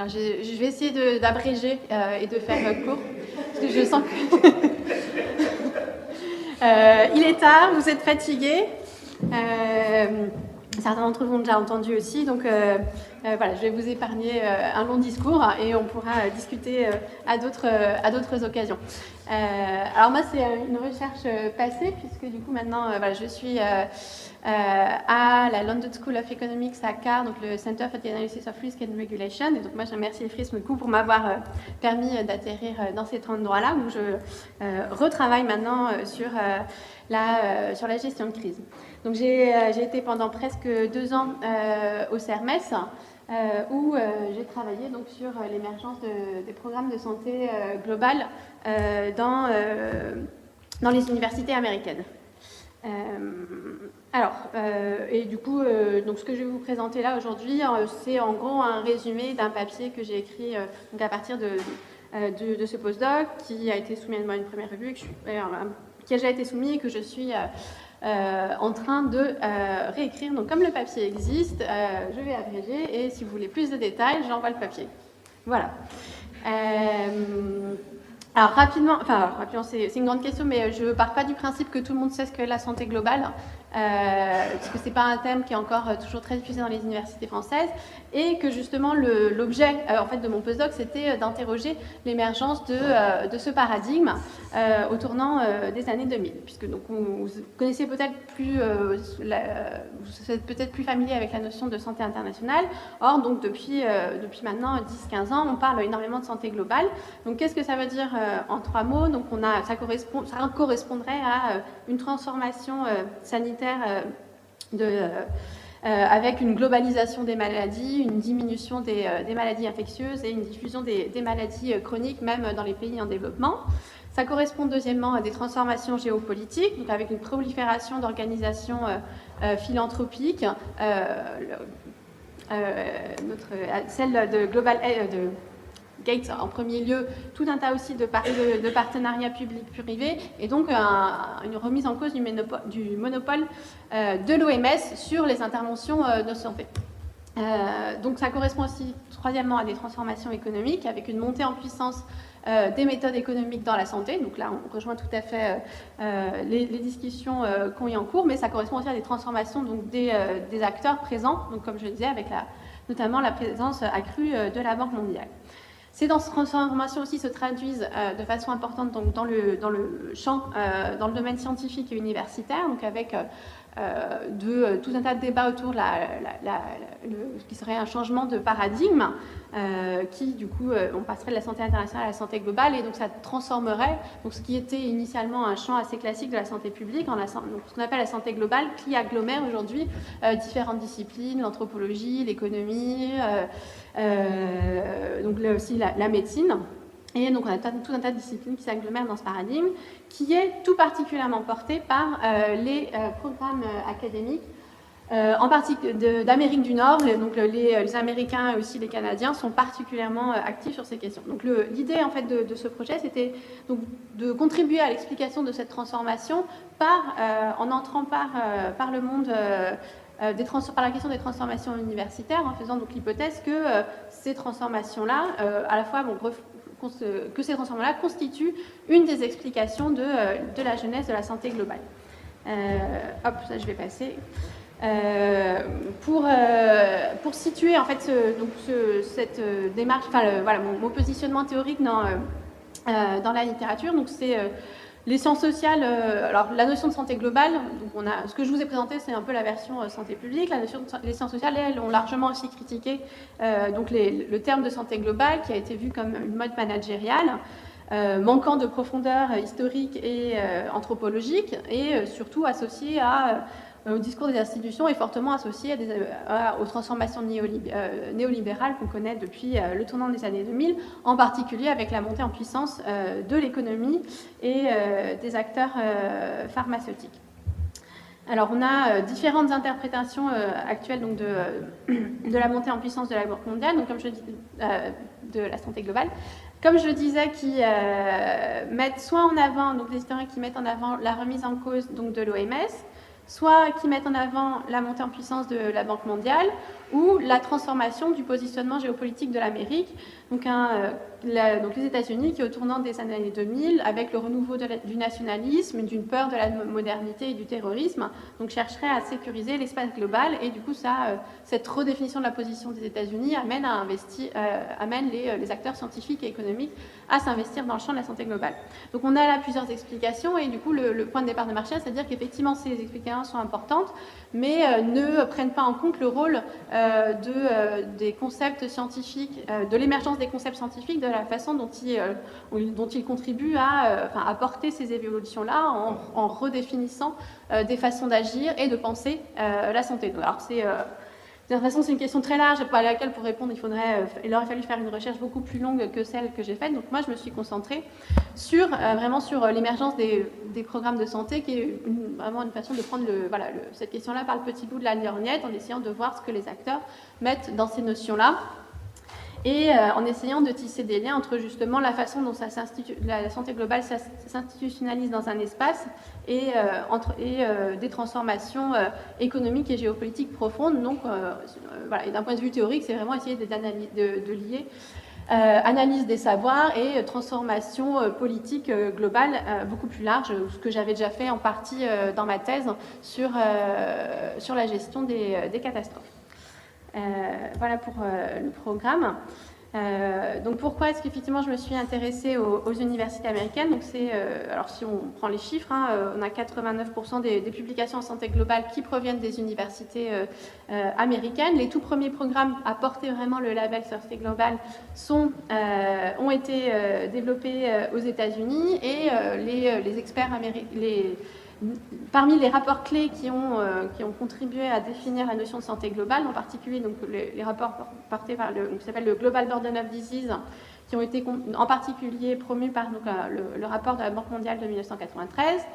Alors, je vais essayer d'abréger et de faire court, parce que je sens que il est tard, vous êtes fatigués. Certains d'entre vous ont déjà entendu aussi, donc voilà, je vais vous épargner un long discours et on pourra discuter à d'autres occasions. Alors moi, c'est une recherche passée, puisque du coup maintenant, voilà, je suis à la London School of Economics à CAR, donc le Center for the Analysis of Risk and Regulation. Et donc moi, je remercie FRISM pour m'avoir permis d'atterrir dans cet endroit-là, où je retravaille maintenant sur la gestion de crise. Donc j'ai été pendant presque 2 ans au CERMES, où j'ai travaillé donc sur l'émergence des programmes de santé globale dans les universités américaines. Et du coup, donc ce que je vais vous présenter là aujourd'hui, c'est en gros un résumé d'un papier que j'ai écrit donc à partir de ce postdoc, qui a été soumis à une première revue, qui a déjà été soumis et que je suis en train de réécrire. Donc comme le papier existe, je vais abréger, et si vous voulez plus de détails, j'envoie le papier. Voilà. Alors rapidement, c'est une grande question, mais je ne pars pas du principe que tout le monde sait ce qu'est la santé globale, parce que ce n'est pas un thème qui est encore toujours très diffusé dans les universités françaises, et que justement l'objet en fait, de mon postdoc, c'était d'interroger l'émergence de ce paradigme au tournant des années 2000, puisque donc, vous connaissez peut-être plus, vous êtes peut-être plus familier avec la notion de santé internationale. Or, donc depuis maintenant 10-15 ans, on parle énormément de santé globale. Donc qu'est-ce que ça veut dire en 3 mots? Donc ça correspondrait à une transformation sanitaire avec une globalisation des maladies, une diminution des maladies infectieuses et une diffusion des maladies chroniques, même dans les pays en développement. Ça correspond deuxièmement à des transformations géopolitiques, donc avec une prolifération d'organisations philanthropiques, celle de Global de Gates en premier lieu, tout un tas aussi de partenariats publics-privés, et donc une remise en cause du monopole de l'OMS sur les interventions de santé. Donc ça correspond aussi troisièmement à des transformations économiques, avec une montée en puissance des méthodes économiques dans la santé. Donc là, on rejoint tout à fait les discussions qu'on y en cours, mais ça correspond aussi à des transformations donc, des acteurs présents, donc comme je le disais, avec notamment la présence accrue de la Banque mondiale. Ces transformations aussi se traduisent de façon importante donc, dans le champ, dans le domaine scientifique et universitaire, donc avec tout un tas de débats autour de ce qui serait un changement de paradigme, qui du coup, on passerait de la santé internationale à la santé globale, et donc ça transformerait donc, ce qui était initialement un champ assez classique de la santé publique, donc, ce qu'on appelle la santé globale, qui agglomère aujourd'hui différentes disciplines, l'anthropologie, l'économie, donc là aussi la médecine. Et donc on a tout un tas de disciplines qui s'agglomèrent dans ce paradigme, qui est tout particulièrement porté par les programmes académiques, en particulier d'Amérique du Nord. Donc les Américains et aussi les Canadiens sont particulièrement actifs sur ces questions. Donc l'idée en fait de ce projet, c'était donc de contribuer à l'explication de cette transformation en entrant par le monde par la question des transformations universitaires, en faisant donc l'hypothèse que ces transformations-là, à la fois que ces transformations-là constituent une des explications de la genèse de la santé globale. Ça je vais passer. Pour situer en fait cette démarche, voilà, mon positionnement théorique dans la littérature, donc c'est les sciences sociales. Alors la notion de santé globale, donc ce que je vous ai présenté, c'est un peu la version santé publique. Les sciences sociales, elles ont largement aussi critiqué donc le terme de santé globale, qui a été vu comme une mode managériale, manquant de profondeur historique et anthropologique, et surtout associé au discours des institutions, et fortement associé aux transformations néolibérales qu'on connaît depuis le tournant des années 2000, en particulier avec la montée en puissance de l'économie et des acteurs pharmaceutiques. Alors on a différentes interprétations actuelles donc, de la montée en puissance de la Banque mondiale, donc, comme je dis, de la santé globale. Comme je le disais, qui mettent soit en avant, donc les historiens qui mettent en avant la remise en cause donc, de l'OMS, soit qui mettent en avant la montée en puissance de la Banque mondiale ou la transformation du positionnement géopolitique de l'Amérique. Donc, donc les États-Unis qui, au tournant des années 2000, avec le renouveau du nationalisme, d'une peur de la modernité et du terrorisme, donc chercheraient à sécuriser l'espace global. Et du coup, cette redéfinition de la position des États-Unis amène les acteurs scientifiques et économiques à s'investir dans le champ de la santé globale. Donc on a là plusieurs explications et du coup le point de départ de Marshall, c'est-à-dire qu'effectivement ces explications sont importantes, mais ne prennent pas en compte le rôle des concepts scientifiques, de l'émergence des concepts scientifiques, de la façon dont ils contribuent à porter ces évolutions-là en redéfinissant des façons d'agir et de penser la santé. Donc, alors de toute façon, c'est une question très large à laquelle, pour répondre, il aurait fallu faire une recherche beaucoup plus longue que celle que j'ai faite. Donc moi, je me suis concentrée vraiment sur l'émergence des programmes de santé, qui est vraiment une façon de prendre cette question-là par le petit bout de la lorgnette, en essayant de voir ce que les acteurs mettent dans ces notions-là. Et en essayant de tisser des liens entre justement la façon dont la santé globale s'institutionnalise dans un espace et des transformations économiques et géopolitiques profondes. Donc, et d'un point de vue théorique, c'est vraiment essayer de lier analyse des savoirs et transformation politique globale beaucoup plus large, ce que j'avais déjà fait en partie dans ma thèse sur la gestion des catastrophes. Voilà pour le programme. Donc pourquoi est-ce qu'effectivement je me suis intéressée aux universités américaines? Donc alors si on prend les chiffres, on a 89% des publications en santé globale qui proviennent des universités américaines. Les tout premiers programmes à porter vraiment le label santé globale ont été développés aux États-Unis et les experts américains, parmi les rapports clés qui ont contribué à définir la notion de santé globale, en particulier donc, les rapports portés par qui s'appelle le Global Burden of Disease, qui ont été en particulier promus par le rapport de la Banque mondiale de 1993.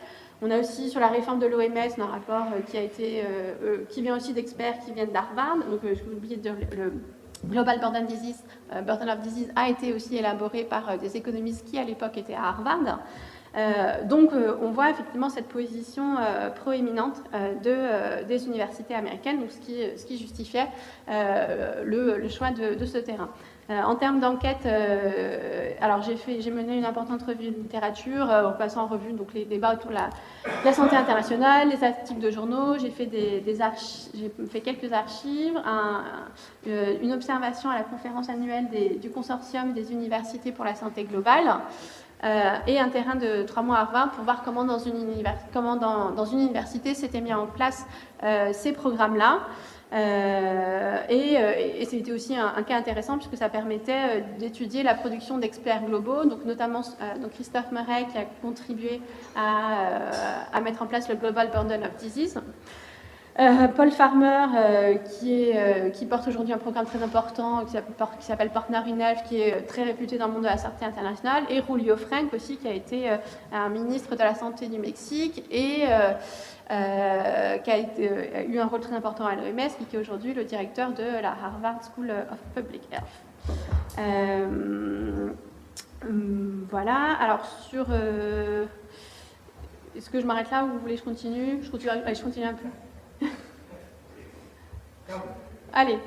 On a aussi sur la réforme de l'OMS un rapport qui vient aussi d'experts qui viennent d'Harvard. Donc je vous oublié de dire le Global Burden of Disease a été aussi élaboré par des économistes qui à l'époque étaient à Harvard. Donc on voit effectivement cette position proéminente des universités américaines, donc ce qui justifiait le choix de ce terrain. En termes d'enquête, alors j'ai mené une importante revue de littérature en passant en revue donc, les débats autour de la santé internationale, les articles de journaux, j'ai fait j'ai fait quelques archives, une observation à la conférence annuelle du consortium des universités pour la santé globale. Et un terrain de 3 mois à Harvard pour voir comment dans une université s'étaient mis en place ces programmes-là. Et c'était aussi un cas intéressant puisque ça permettait d'étudier la production d'experts globaux, donc notamment Christophe Murray qui a contribué à mettre en place le Global Burden of Disease. Paul Farmer, qui porte aujourd'hui un programme très important qui s'appelle Partner in Health, qui est très réputé dans le monde de la santé internationale, et Julio Frenk aussi, qui a été un ministre de la Santé du Mexique et qui a eu un rôle très important à l'OMS, et qui est aujourd'hui le directeur de la Harvard School of Public Health. Voilà, alors sur... Est-ce que je m'arrête là ou vous voulez que je continue? Je continue un peu. Allez,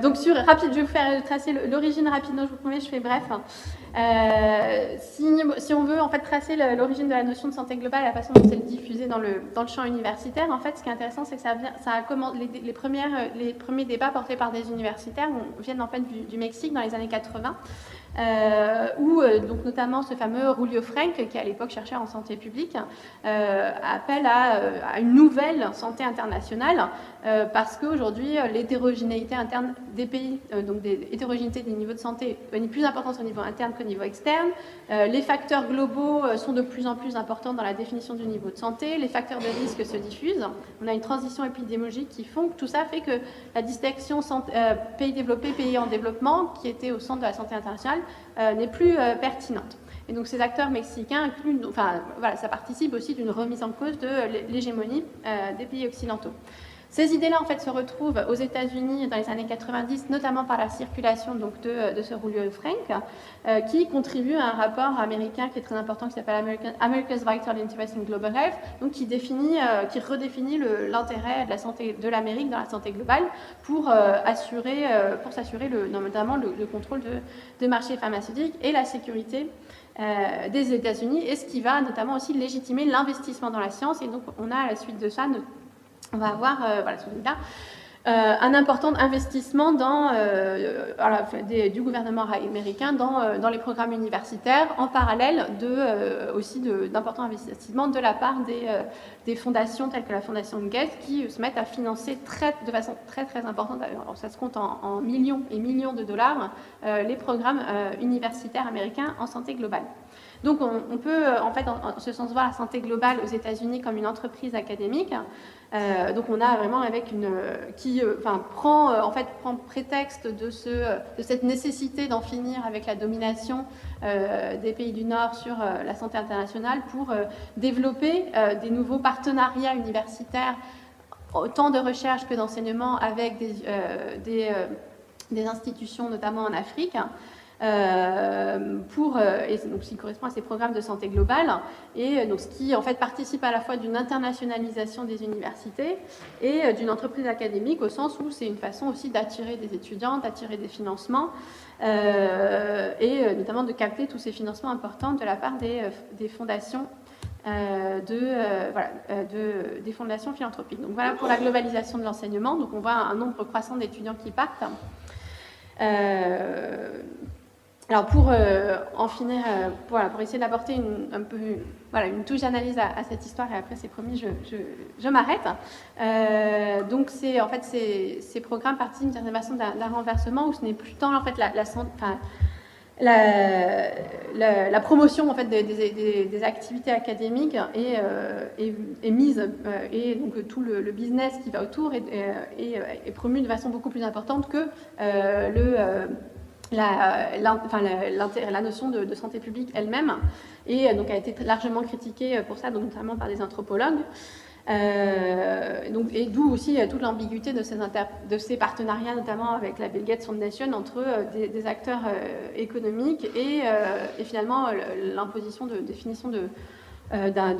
donc je vais vous faire tracer l'origine rapidement, je vous promets, je fais bref. Si on veut en fait tracer l'origine de la notion de santé globale, la façon dont c'est diffusé dans le champ universitaire, en fait, ce qui est intéressant, c'est que les premiers débats portés par des universitaires viennent en fait du Mexique dans les années 80. Où donc notamment ce fameux Julio Frenk, qui à l'époque cherchait en santé publique, appelle à une nouvelle santé internationale parce qu'aujourd'hui l'hétérogénéité interne des pays, donc des hétérogénéité des niveaux de santé est plus importante au niveau interne qu'au niveau externe. Les facteurs globaux sont de plus en plus importants dans la définition du niveau de santé, les facteurs de risque se diffusent. On a une transition épidémiologique qui font que tout ça fait que la distinction pays développés, pays en développement, qui était au centre de la santé internationale, n'est plus pertinente. Et donc ces acteurs mexicains ça participe aussi d'une remise en cause de l'hégémonie des pays occidentaux. Ces idées-là, en fait, se retrouvent aux États-Unis dans les années 90, notamment par la circulation donc, de ce Julio Frank, qui contribue à un rapport américain qui est très important, qui s'appelle America's Vital Interest in Global Health, donc qui redéfinit l'intérêt de la santé de l'Amérique dans la santé globale pour s'assurer notamment le contrôle de marchés pharmaceutiques et la sécurité des États-Unis, et ce qui va notamment aussi légitimer l'investissement dans la science. Et donc, on a à la suite de ça, on va avoir celui-là, un important investissement du gouvernement américain dans les programmes universitaires, en parallèle aussi d'importants investissements de la part des fondations telles que la fondation Gates, qui se mettent à financer de façon très très importante, alors ça se compte en millions et millions de dollars, les programmes universitaires américains en santé globale. Donc on peut en fait en ce sens voir la santé globale aux États-Unis comme une entreprise académique. Donc on a vraiment qui prend prétexte de cette nécessité d'en finir avec la domination des pays du Nord sur la santé internationale pour développer des nouveaux partenariats universitaires, autant de recherche que d'enseignement avec des institutions, notamment en Afrique. Et donc, ce qui correspond à ces programmes de santé globale, et donc ce qui en fait participe à la fois d'une internationalisation des universités et d'une entreprise académique, au sens où c'est une façon aussi d'attirer des étudiants, d'attirer des financements, et notamment de capter tous ces financements importants de la part des fondations des fondations philanthropiques. Donc voilà pour la globalisation de l'enseignement. Donc on voit un nombre croissant d'étudiants qui partent. Alors pour en finir, pour essayer d'apporter une touche d'analyse à cette histoire, et après c'est promis, je m'arrête. Donc en fait ces programmes participent d'une certaine façon d'un renversement où ce n'est plus tant en fait la promotion en fait des activités académiques est mise, et donc tout le business qui va autour est promu de façon beaucoup plus importante que la notion de santé publique elle-même, et donc a été largement critiquée pour ça, donc notamment par des anthropologues. Et d'où aussi toute l'ambiguïté de ces partenariats, notamment avec la Bill Gates Foundation, entre des acteurs économiques et finalement l'imposition de définition de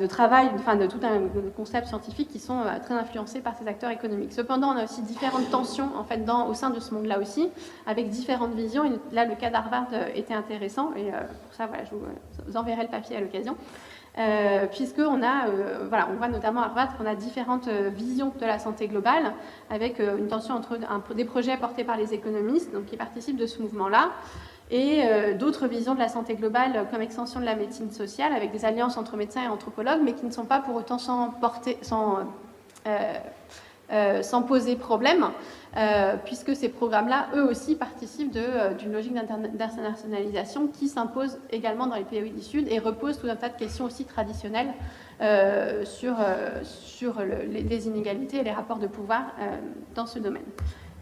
travail, de tout un concept scientifique qui sont très influencés par ces acteurs économiques. Cependant, on a aussi différentes tensions en fait, au sein de ce monde-là aussi, avec différentes visions. Et là, le cas d'Harvard était intéressant, et pour ça, je vous enverrai le papier à l'occasion. Puisqu'on on voit notamment à Harvard qu'on a différentes visions de la santé globale, avec une tension entre des projets portés par les économistes, donc qui participent de ce mouvement-là, et d'autres visions de la santé globale comme extension de la médecine sociale, avec des alliances entre médecins et anthropologues, mais qui ne sont pas pour autant sans poser problème, puisque ces programmes-là, eux aussi, participent d'une logique d'internationalisation qui s'impose également dans les pays du Sud et repose tout un tas de questions aussi traditionnelles sur les inégalités et les rapports de pouvoir dans ce domaine.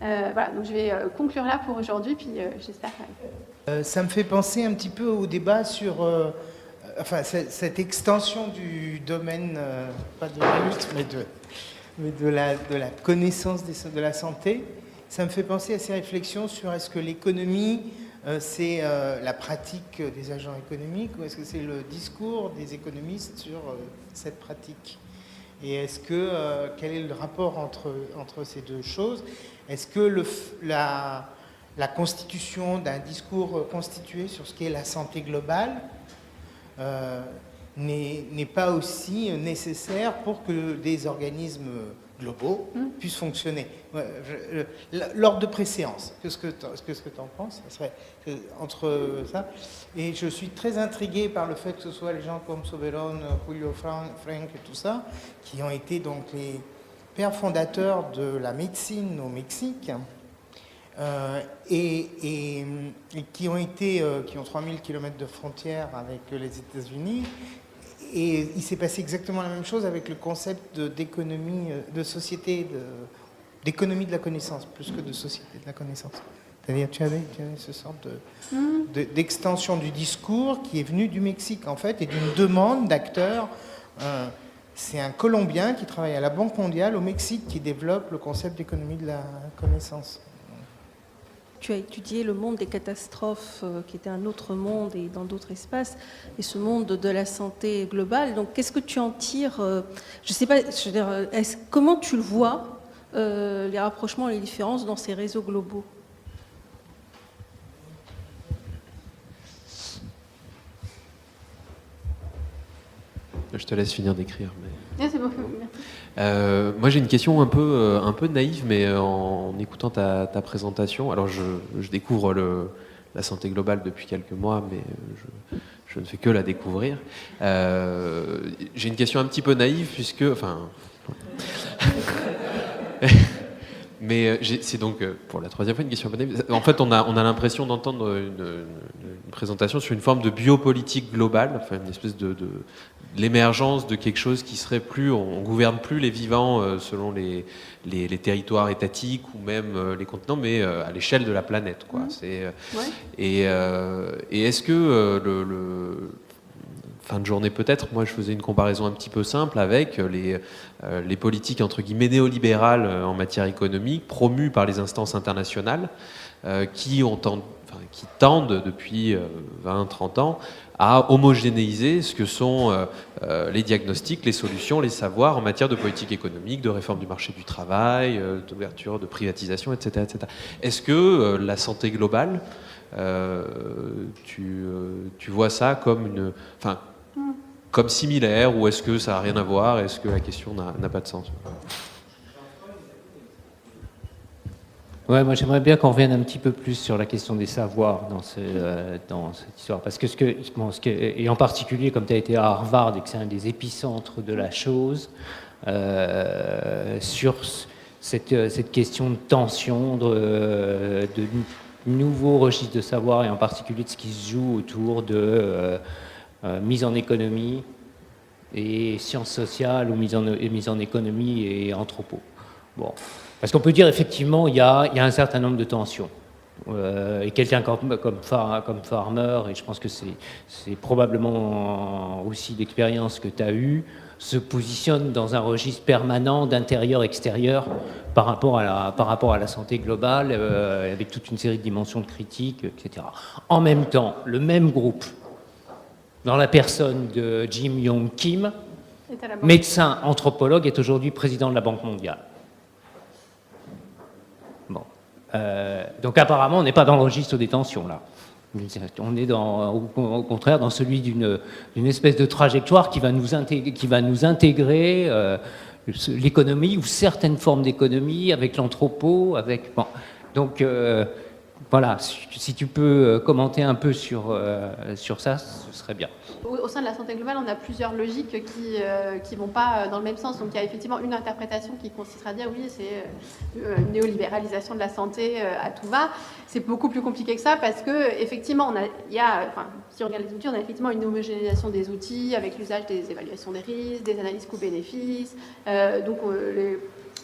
Donc je vais conclure là pour aujourd'hui, puis j'espère que... Ça me fait penser un petit peu au débat sur cette extension du domaine, pas de la lutte, mais de la connaissance de la santé. Ça me fait penser à ces réflexions sur est-ce que l'économie, c'est la pratique des agents économiques, ou est-ce que c'est le discours des économistes sur cette pratique? Et est-ce que quel est le rapport entre ces deux choses? Est-ce que la constitution d'un discours constitué sur ce qu'est la santé globale n'est pas aussi nécessaire pour que des organismes globaux puissent fonctionner? L'ordre de préséance, qu'est-ce que tu en penses? Ça serait entre ça. Et je suis très intrigué par le fait que ce soit les gens comme Soberon, Julio Frank et tout ça, qui ont été donc les pères fondateurs de la médecine au Mexique, et qui ont 3000 km de frontières avec les États-Unis. Et il s'est passé exactement la même chose avec le concept d'économie, de société, d'économie de la connaissance, plus que de société de la connaissance. C'est-à-dire, tu avais ce sorte d'extension du discours qui est venu du Mexique, en fait, et d'une demande d'acteurs C'est un Colombien qui travaille à la Banque mondiale au Mexique qui développe le concept d'économie de la connaissance. Tu as étudié le monde des catastrophes, qui était un autre monde et dans d'autres espaces, et ce monde de la santé globale. Donc, qu'est-ce que tu en tires? Je ne sais pas, je veux dire, comment tu le vois, les rapprochements et les différences dans ces réseaux globaux? Je te laisse finir d'écrire. Mais... Ah, c'est bon, merci. Moi j'ai une question un peu naïve, mais en écoutant ta présentation, alors je découvre la santé globale depuis quelques mois, mais je ne fais que la découvrir. J'ai une question un petit peu naïve, puisque... Enfin... Mais c'est donc, pour la troisième fois, une question un peu naïve. En fait, on a l'impression d'entendre une présentation sur une forme de biopolitique globale, enfin une espèce de l'émergence de quelque chose qui serait plus... On gouverne plus les vivants selon les territoires étatiques ou même les continents, mais à l'échelle de la planète, quoi. Et est-ce que fin de journée peut-être, moi je faisais une comparaison un petit peu simple avec les politiques entre guillemets néolibérales en matière économique promues par les instances internationales qui tendent depuis 20-30 ans à homogénéiser ce que sont les diagnostics, les solutions, les savoirs en matière de politique économique, de réforme du marché du travail, d'ouverture, de privatisation, etc. etc. Est-ce que la santé globale, tu vois ça comme comme similaire, ou est-ce que ça n'a rien à voir? Est-ce que la question n'a pas de sens? Ouais, moi j'aimerais bien qu'on revienne un petit peu plus sur la question des savoirs dans cette histoire. Parce que et en particulier, comme tu as été à Harvard et que c'est un des épicentres de la chose, sur cette question de tension, de nouveaux registres de savoir, et en particulier de ce qui se joue autour de mise en économie et sciences sociales, ou mise en économie et anthropo. Bon. Parce qu'on peut dire effectivement il y a un certain nombre de tensions. Et quelqu'un comme Farmer, et je pense que c'est probablement aussi l'expérience que tu as eue, se positionne dans un registre permanent d'intérieur-extérieur par rapport à la santé globale, avec toute une série de dimensions de critiques, etc. En même temps, le même groupe, dans la personne de Jim Yong Kim, médecin anthropologue, est aujourd'hui président de la Banque mondiale. Bon. Donc apparemment, on n'est pas dans le registre des tensions, là. On est au contraire dans celui d'une espèce de trajectoire qui va nous intégrer l'économie, ou certaines formes d'économie, avec l'anthropo, avec... Bon. Donc... voilà, si tu peux commenter un peu sur ça, ce serait bien. Au sein de la santé globale, on a plusieurs logiques qui vont pas dans le même sens. Donc il y a effectivement une interprétation qui consistera à dire oui, c'est une néolibéralisation de la santé à tout va. C'est beaucoup plus compliqué que ça parce que effectivement, si on regarde les outils, on a effectivement une homogénéisation des outils avec l'usage des évaluations des risques, des analyses coûts-bénéfices.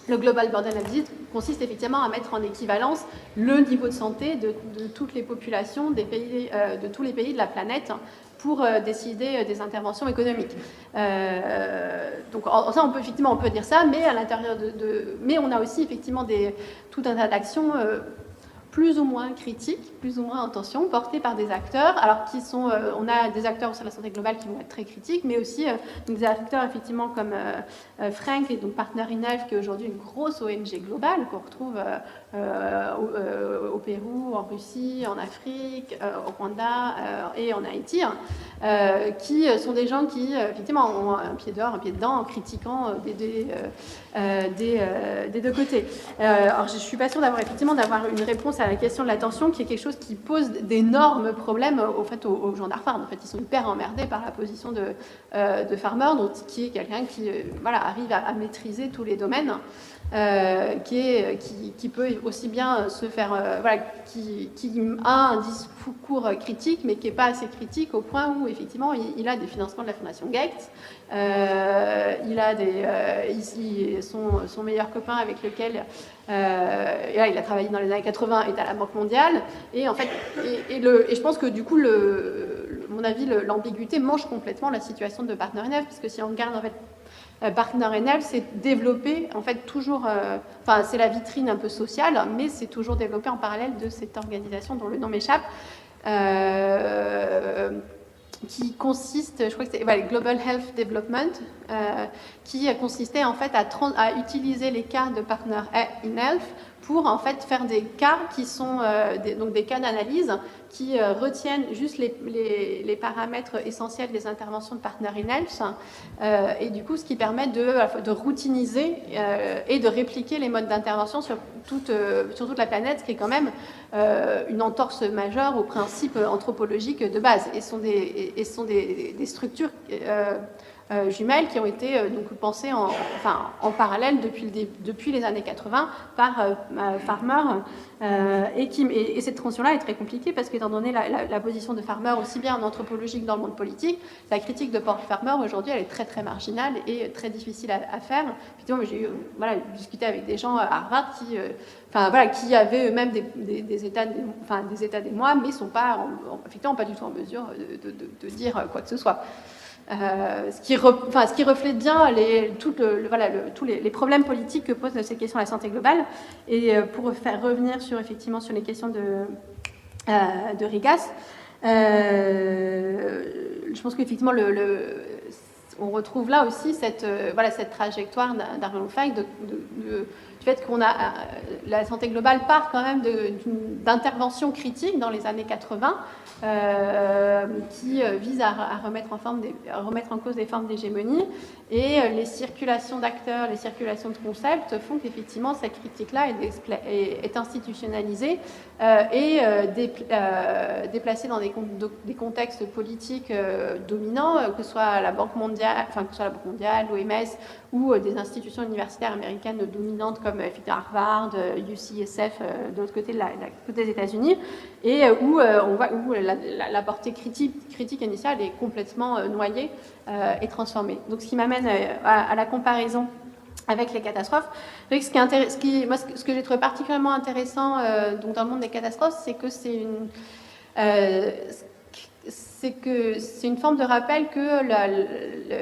Le Global Burden Analysis consiste effectivement à mettre en équivalence le niveau de santé de toutes les populations des pays, de tous les pays de la planète pour décider des interventions économiques. Donc ça, on peut dire ça, mais à l'intérieur mais on a aussi effectivement tout un tas d'actions plus ou moins critiques, plus ou moins en tension, portées par des acteurs, alors on a des acteurs sur la santé globale qui vont être très critiques, mais aussi des acteurs effectivement comme Frank, et donc Partner in Health, qui est aujourd'hui une grosse ONG globale qu'on retrouve au Pérou, en Russie, en Afrique, au Rwanda et en Haïti, qui sont des gens qui effectivement ont un pied dehors, un pied dedans, en critiquant des deux côtés. Alors je suis pas sûre d'avoir une réponse à la question de la tension, qui est quelque chose qui pose d'énormes problèmes aux gens d'Harvard. En fait, ils sont hyper emmerdés par la position de Farmer, qui est quelqu'un qui arrive à maîtriser tous les domaines, qui peut aussi bien se faire, qui a un discours critique, mais qui n'est pas assez critique au point où effectivement il a des financements de la Fondation Gates, il a son meilleur copain avec lequel il a travaillé dans les années 80 est à la Banque mondiale, et en fait et je pense que du coup mon avis l'ambiguïté mange complètement la situation de Partner in Health, parce que si on regarde en fait Partner NL s'est développé, en fait, toujours, enfin, c'est la vitrine un peu sociale, mais c'est toujours développé en parallèle de cette organisation dont le nom m'échappe, qui consiste, je crois que c'est Global Health Development, qui consistait en fait à utiliser les cas de Partner in Health pour en fait faire des cas qui sont donc des cas d'analyse qui retiennent juste les paramètres essentiels des interventions de Partner in Health, et du coup ce qui permet de routiniser et de répliquer les modes d'intervention sur toute la planète, ce qui est quand même une entorse majeure aux principes anthropologiques de base, et ce sont des structures jumelles qui ont été donc pensées en parallèle depuis les années 80 par Farmer, et cette transition-là est très compliquée parce qu'étant donné la position de Farmer aussi bien en anthropologie que dans le monde politique, la critique de Paul Farmer aujourd'hui elle est très très marginale et très difficile à faire. Effectivement, j'ai discuté avec des gens à Harvard qui avaient eux-mêmes des états des mois, mais sont pas effectivement pas du tout en mesure de dire quoi que ce soit. Ce qui reflète bien tous les problèmes politiques que posent ces questions de la santé globale. Et pour faire revenir effectivement sur les questions de Rigas, je pense qu'effectivement on retrouve là aussi cette trajectoire d'Arnold Fike du fait qu'on a la santé globale part quand même d'interventions critiques dans les années 80 qui visent à remettre en cause des formes d'hégémonie, et les circulations d'acteurs, les circulations de concepts font qu'effectivement cette critique-là est institutionnalisée et déplacée dans des contextes politiques dominants, que ce soit la Banque mondiale, l'OMS, ou des institutions universitaires américaines dominantes comme Harvard, UCSF, de l'autre côté des États-Unis, et où la portée critique initiale est complètement noyée et transformée. Donc, ce qui m'amène à la comparaison avec les catastrophes. Ce que j'ai trouvé particulièrement intéressant donc dans le monde des catastrophes, c'est que c'est une forme de rappel que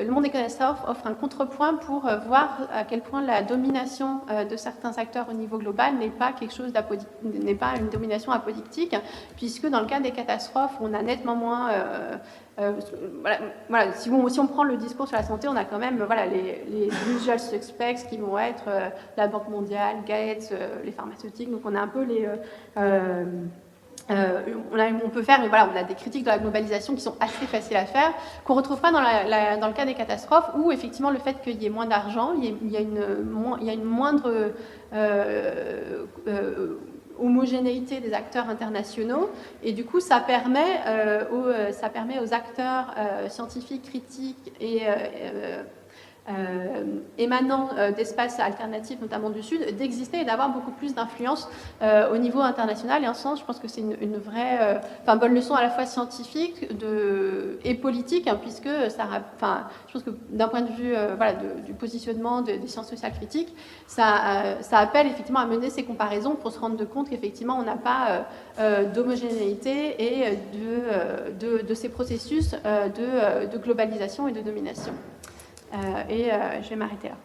le monde des catastrophes offre un contrepoint pour voir à quel point la domination de certains acteurs au niveau global n'est pas une domination apodictique, puisque dans le cas des catastrophes, on a nettement moins... si on prend le discours sur la santé, on a quand même les usual suspects qui vont être la Banque mondiale, Gates, les pharmaceutiques, donc on a un peu les... on peut faire, on a des critiques de la globalisation qui sont assez faciles à faire, qu'on ne retrouve pas dans le cas des catastrophes, où effectivement le fait qu'il y ait moins d'argent, il y a une moindre homogénéité des acteurs internationaux, et du coup ça permet aux acteurs scientifiques, critiques et émanant d'espaces alternatifs, notamment du Sud, d'exister et d'avoir beaucoup plus d'influence au niveau international. Et en ce sens, je pense que c'est une vraie bonne leçon à la fois scientifique et politique, hein, puisque je pense que d'un point de vue du positionnement des sciences sociales critiques, ça appelle effectivement à mener ces comparaisons pour se rendre compte qu'effectivement on n'a pas d'homogénéité et de ces processus de globalisation et de domination. Je vais m'arrêter là.